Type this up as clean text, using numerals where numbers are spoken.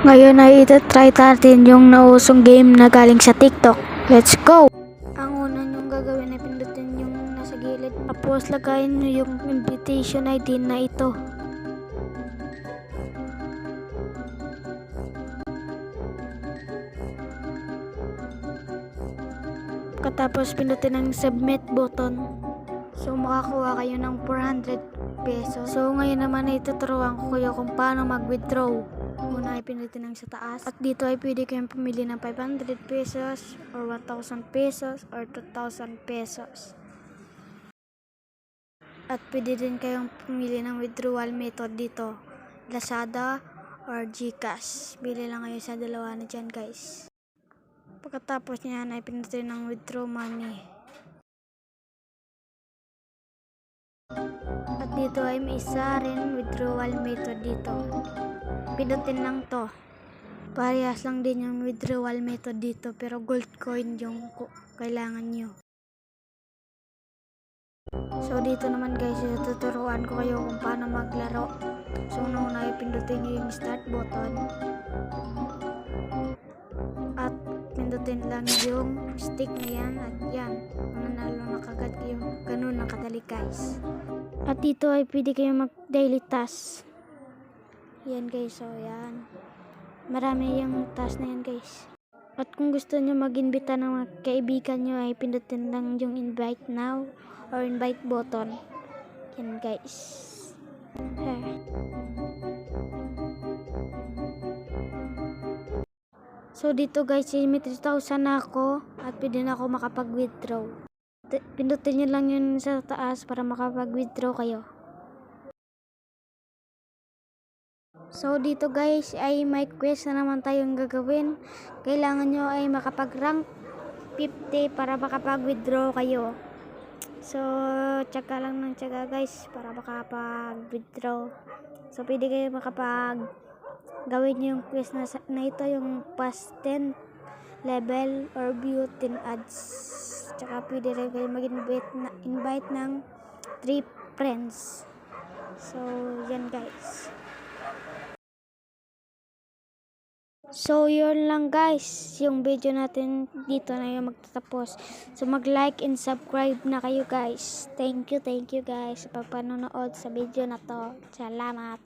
Ngayon ay ita-try natin yung nausong game na galing sa TikTok. Let's go! Ang una nyong gagawin ay pindutin yung nasa gilid. Tapos lagayin nyo yung invitation ID na ito. Katapos pindutin ang submit button. So makakuha kayo ng 400 pesos. So ngayon naman ay tuturuan ko kayo kung paano mag-withdraw. Una ay pindutin ang sa taas. At dito ay pwede kayong pumili ng 500 pesos or 1,000 pesos or 2,000 pesos. At pwede din kayong pumili ng withdrawal method dito. Lazada or GCash. Bili lang kayo sa dalawa na dyan guys. Pagkatapos niyan ay pindutin ng withdraw money. At dito ay may isa rin withdrawal method dito. Pindutin lang to. Parehas lang din yung withdrawal method dito pero gold coin yung kailangan nyo. So dito naman guys, tuturuan ko kayo kung paano maglaro. So una ay pindutin nyo yung start button. At pindutin lang yung stick na yan at yan. Mananalo na kagad kayo. Ganun ang kadali guys. At dito ay pwede kayo mag daily task. Yan guys, so yan. Marami yung task na yan guys. At kung gusto nyo mag-invita ng mga kaibigan nyo ay pindutin lang yung invite now or invite button. Yan guys. So dito guys, may 3,000 na ako at pwede na ako makapag-withdraw. Pindutin nyo lang yun sa taas para makapag-withdraw kayo. So dito guys ay may quest na naman tayong gagawin. Kailangan nyo ay makapag-rank 50 para makapag-withdraw kayo. So tsaga lang ng tsaga guys para makapag-withdraw. So pwede kayo gawin yung quest na ito, yung past 10 level or view 10 ads. Tsaka pwede rin kayo mag-invite ng 3 friends. So yan guys. So yun lang guys, yung video natin dito na yung magtatapos. So mag-like and subscribe na kayo guys. Thank you guys sa pagpanonood sa video na to. Salamat.